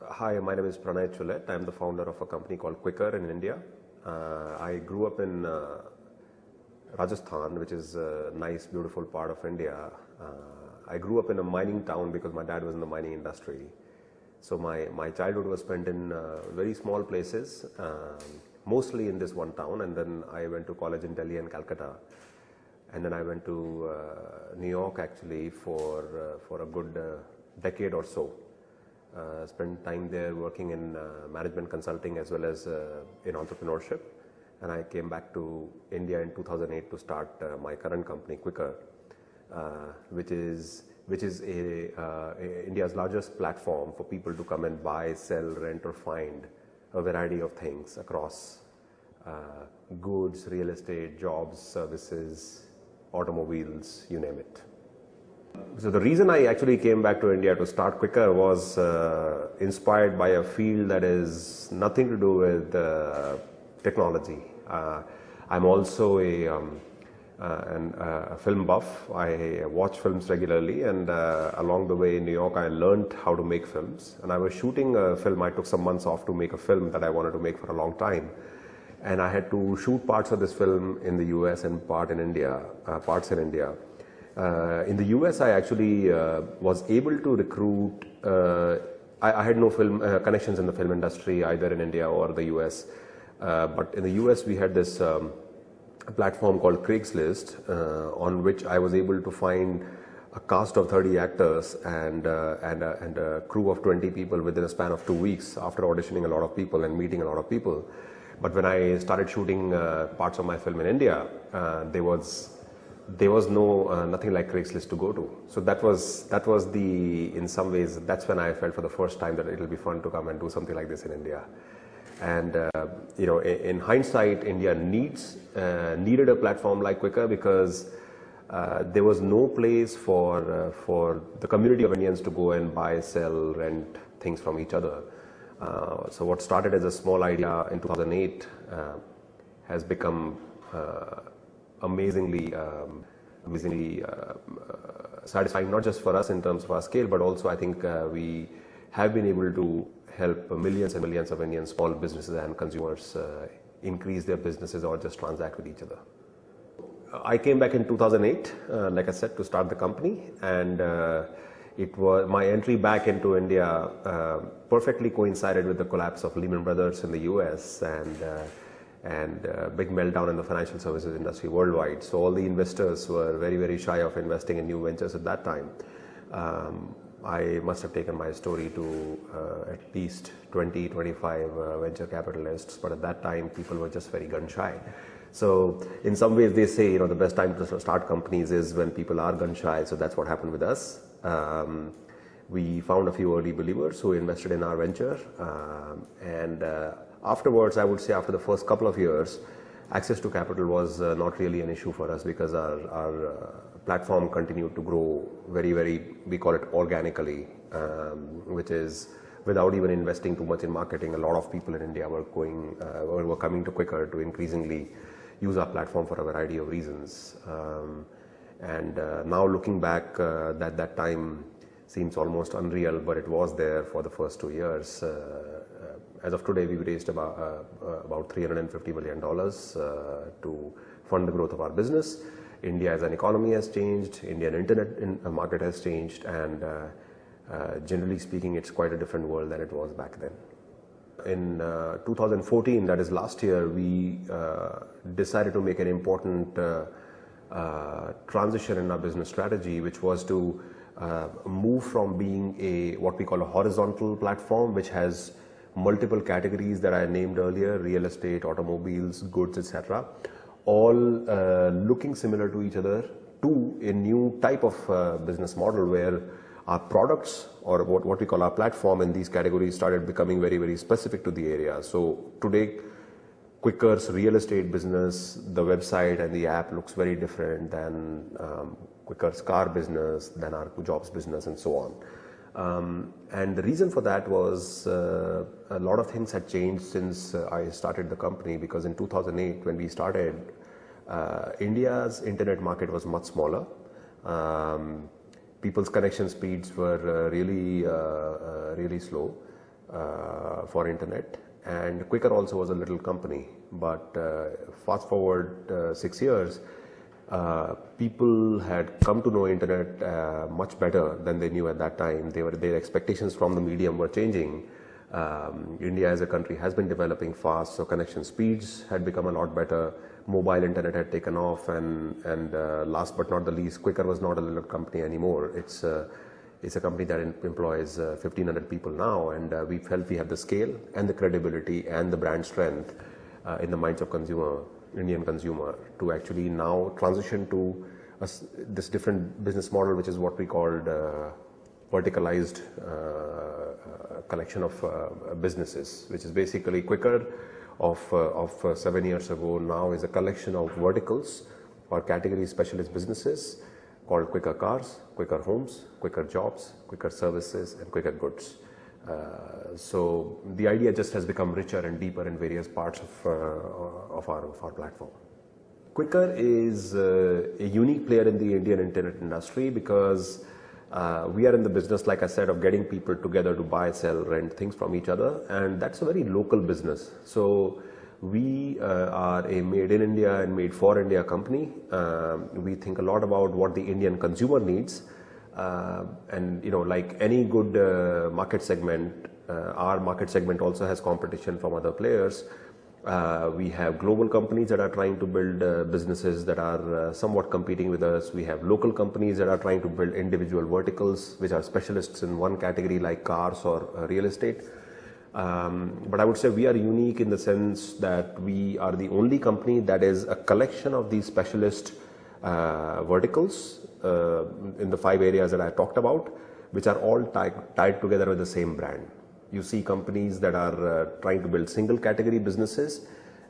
Hi, my name is Pranay Chulet. I'm the founder of a company called Quikr in India. I grew up in Rajasthan, which is a nice, beautiful part of India. I grew up in a mining town because my dad was in the mining industry. So my childhood was spent in very small places, mostly in this one town. And then I went to college in Delhi and Calcutta. And then I went to New York actually for a good decade or so. Spent time there working in management consulting as well as in entrepreneurship. And I came back to India in 2008 to start my current company, Quikr, which is India's largest platform for people to come and buy, sell, rent or find a variety of things across goods, real estate, jobs, services, automobiles, you name it. So the reason I actually came back to India to start Quikr was inspired by a field that is nothing to do with technology. I'm also a film buff. I watch films regularly, and along the way in New York I learned how to make films. And I was shooting a film. I took some months off to make a film that I wanted to make for a long time. And I had to shoot parts of this film in the US and parts in India. In the US, I actually was able to recruit. I had no film connections in the film industry either in India or the US. But in the US, we had this platform called Craigslist, on which I was able to find a cast of 30 actors and a crew of 20 people within a span of 2 weeks after auditioning a lot of people and meeting a lot of people. But when I started shooting parts of my film in India, there was nothing like Craigslist to go to. So that was in some ways, that's when I felt for the first time that it'll be fun to come and do something like this in India. And in hindsight, India needed a platform like Quikr because there was no place for the community of Indians to go and buy, sell, rent things from each other. So what started as a small idea in 2008 has become amazingly satisfying, not just for us in terms of our scale, but also I think we have been able to help millions and millions of Indian small businesses and consumers increase their businesses or just transact with each other. I came back in 2008, like I said, to start the company, and it was my entry back into India perfectly coincided with the collapse of Lehman Brothers in the US and big meltdown in the financial services industry worldwide. So all the investors were very, very shy of investing in new ventures at that time. I must have taken my story to at least 20, 25 venture capitalists, but at that time people were just very gun shy. So in some ways they say, the best time to start companies is when people are gun shy. So that's what happened with us. We found a few early believers who invested in our venture, and afterwards, I would say after the first couple of years, access to capital was not really an issue for us because our platform continued to grow very, very, we call it organically, which is without even investing too much in marketing. A lot of people in India were coming to Quikr to increasingly use our platform for a variety of reasons. Now looking back, that time seems almost unreal, but it was there for the first 2 years. As of today, we've raised about $350 million to fund the growth of our business. India as an economy has changed, Indian internet market has changed, and generally speaking, it's quite a different world than it was back then. In 2014, that is last year, we decided to make an important transition in our business strategy, which was to move from being what we call a horizontal platform, which has multiple categories that I named earlier: real estate, automobiles, goods, etc., all looking similar to each other, to a new type of business model where our products, or what we call our platform in these categories, started becoming very, very specific to the area. So today, Quikr's real estate business, the website and the app looks very different than Quikr's car business, than our jobs business, and so on. And the reason for that was a lot of things had changed since I started the company, because in 2008 when we started, India's internet market was much smaller. People's connection speeds were really slow. for internet. And Quikr also was a little company, but fast forward 6 years, people had come to know internet much better than they knew at that time. Their expectations from the medium were changing. India as a country has been developing fast, so connection speeds had become a lot better. Mobile internet had taken off, and last but not the least, Quikr was not a little company anymore. It's a company that employs 1,500 people now, and we felt we had the scale and the credibility and the brand strength in the minds of Indian consumer, to actually now transition to this different business model, which is what we called verticalized collection of businesses, which is basically Quikr of 7 years ago now is a collection of verticals or category specialist businesses called Quikr Cars, Quikr Homes, Quikr Jobs, Quikr Services, and Quikr Goods. So the idea just has become richer and deeper in various parts of our platform. Quikr is a unique player in the Indian internet industry because we are in the business, like I said, of getting people together to buy, sell, rent things from each other, and that's a very local business. So we are a made in India and made for India company. We think a lot about what the Indian consumer needs, and like any good market segment, our market segment also has competition from other players. We have global companies that are trying to build businesses that are somewhat competing with us. We have local companies that are trying to build individual verticals which are specialists in one category like cars or real estate. But I would say we are unique in the sense that we are the only company that is a collection of these specialist verticals in the 5 areas that I talked about, which are all tied together with the same brand. You see companies that are trying to build single category businesses,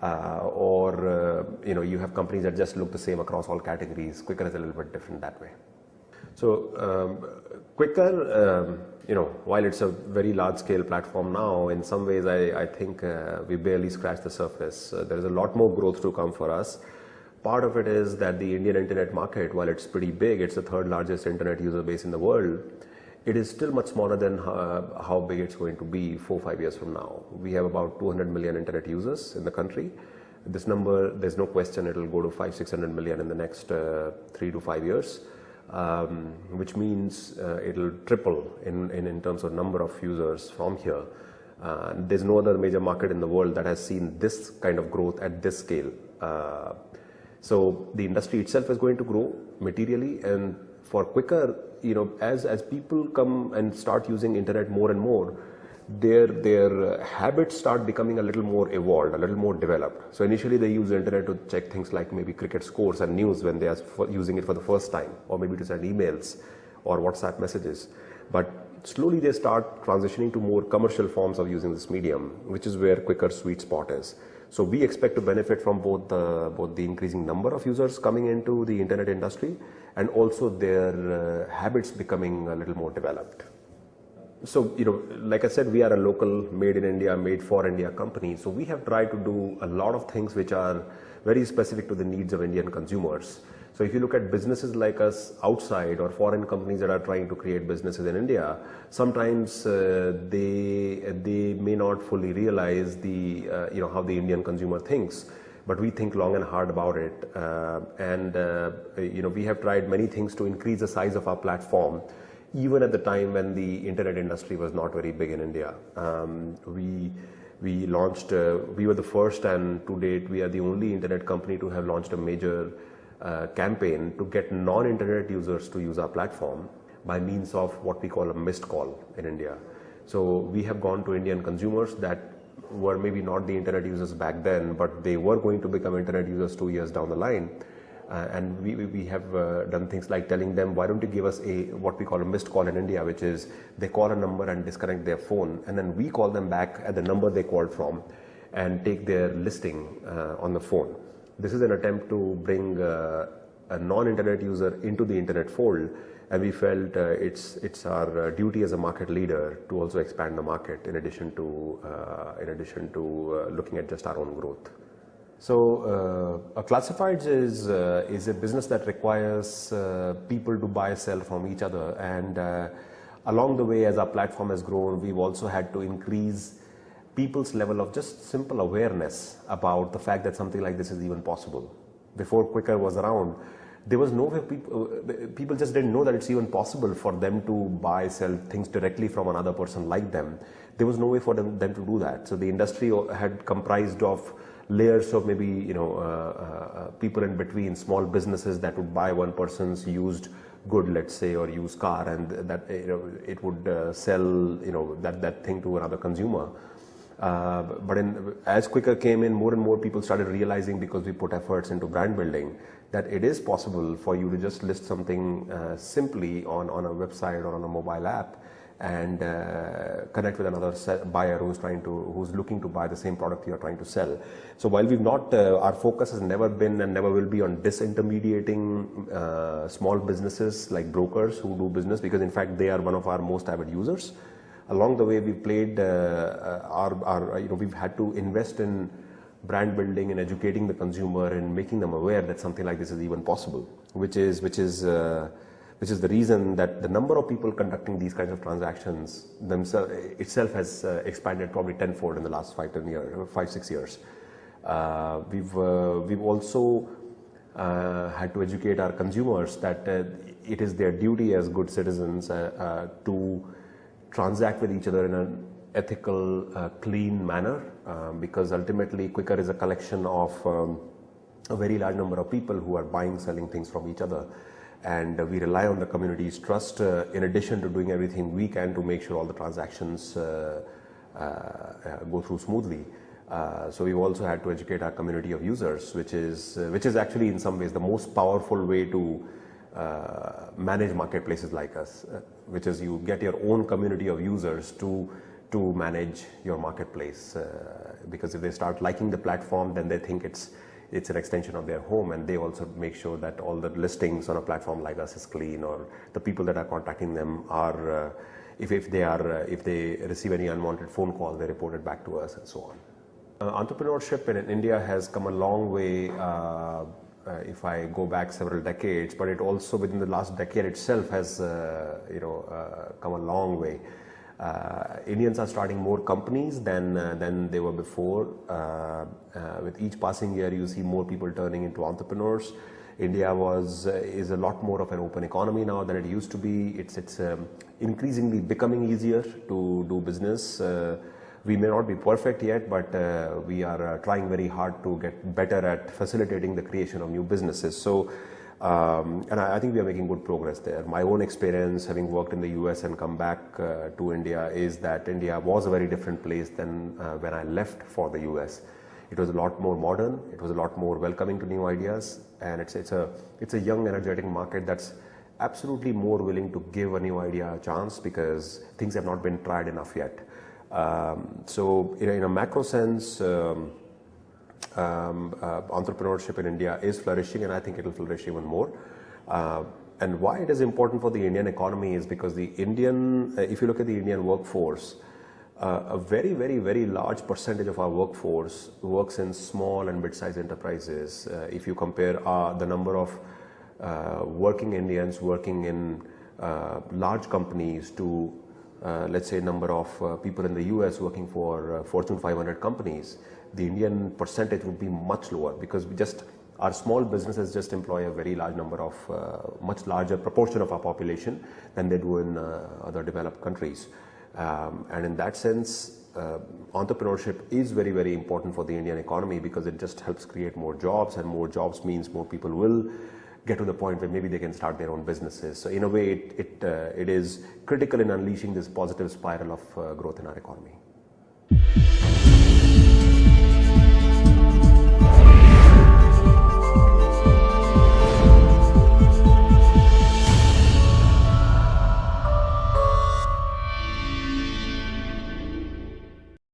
or you have companies that just look the same across all categories. Quikr is a little bit different that way. So Quikr, while it's a very large scale platform now, in some ways I think we barely scratched the surface. There is a lot more growth to come for us. Part of it is that the Indian internet market, while it's pretty big, it's the 3rd largest internet user base in the world. It is still much smaller than how big it's going to be 4-5 years from now. We have about 200 million internet users in the country. This number, there's no question it'll go to 500-600 million in the next 3 to 5 years, which means it'll triple in terms of number of users from here. There's no other major market in the world that has seen this kind of growth at this scale. So the industry itself is going to grow materially, and for Quikr, as people come and start using internet more and more, their habits start becoming a little more evolved, a little more developed. So initially they use the internet to check things like maybe cricket scores and news when they are using it for the first time, or maybe to send emails or WhatsApp messages. But slowly they start transitioning to more commercial forms of using this medium, which is where Quikr's sweet spot is. So we expect to benefit from both the increasing number of users coming into the internet industry and also their habits becoming a little more developed. So, like I said, we are a local made in India, made for India company. So we have tried to do a lot of things which are very specific to the needs of Indian consumers. So if you look at businesses like us outside or foreign companies that are trying to create businesses in India, sometimes they may not fully realize how the Indian consumer thinks. But we think long and hard about it, we have tried many things to increase the size of our platform, even at the time when the internet industry was not very big in India. We launched, we were the first, and to date we are the only internet company to have launched a major campaign to get non-internet users to use our platform by means of what we call a missed call in India. So we have gone to Indian consumers that were maybe not the internet users back then, but they were going to become internet users 2 years down the line. And we have done things like telling them, why don't you give us what we call a missed call in India, which is they call a number and disconnect their phone, and then we call them back at the number they called from and take their listing on the phone. This is an attempt to bring a non-internet user into the internet fold, and we felt it's our duty as a market leader to also expand the market in addition to looking at just our own growth. So classifieds is a business that requires people to buy, sell from each other, and Along the way, as our platform has grown, we've also had to increase people's level of just simple awareness about the fact that something like this is even possible. Before Quikr was around, there was no way people just didn't know that it's even possible for them to buy, sell things directly from another person like them. There was no way for them to do that. So the industry had comprised of layers of maybe, people in between, small businesses that would buy one person's used good, let's say, or used car, and that it would sell that thing to another consumer. But as Quikr came in, more and more people started realizing, because we put efforts into brand building, that it is possible for you to just list something simply on a website or on a mobile app and connect with another buyer who's looking to buy the same product you are trying to sell. So while we've not, our focus has never been and never will be on disintermediating small businesses like brokers who do business, because in fact they are one of our most avid users. Along the way, we've played we've had to invest in brand building and educating the consumer and making them aware that something like this is even possible, which is the reason that the number of people conducting these kinds of transactions itself has expanded probably tenfold in the last 5-6 years. We've also had to educate our consumers that it is their duty as good citizens to transact with each other in an ethical, clean manner, because ultimately Quikr is a collection of a very large number of people who are buying, selling things from each other. And we rely on the community's trust in addition to doing everything we can to make sure all the transactions go through smoothly. So we've also had to educate our community of users, which is actually in some ways the most powerful way to manage marketplaces like us, which is you get your own community of users to manage your marketplace, because if they start liking the platform, then they think it's an extension of their home, and they also make sure that all the listings on a platform like us is clean, or the people that are contacting them are, if they receive any unwanted phone call, they report it back to us, and so on. Entrepreneurship in India has come a long way. If I go back several decades, but it also within the last decade itself has come a long way. Indians are starting more companies than they were before. With each passing year, you see more people turning into entrepreneurs. India is a lot more of an open economy now than it used to be. It's increasingly becoming easier to do business. We may not be perfect yet, but we are trying very hard to get better at facilitating the creation of new businesses. So, and I think we are making good progress there. My own experience, having worked in the US and come back to India, is that India was a very different place than when I left for the US. It was a lot more modern. It was a lot more welcoming to new ideas, and it's a young, energetic market that's absolutely more willing to give a new idea a chance, because things have not been tried enough yet. So in a macro sense, entrepreneurship in India is flourishing, and I think it will flourish even more. And why it is important for the Indian economy is because if you look at the Indian workforce, a very, very, very large percentage of our workforce works in small and mid-sized enterprises. If you compare the number of working Indians working in large companies to let's say number of people in the US working for Fortune 500 companies, the Indian percentage would be much lower, because our small businesses just employ a very large number of, much larger proportion of our population than they do in other developed countries. And in that sense, entrepreneurship is very, very important for the Indian economy, because it just helps create more jobs, and more jobs means more people will get to the point where maybe they can start their own businesses. So in a way, it is critical in unleashing this positive spiral of growth in our economy.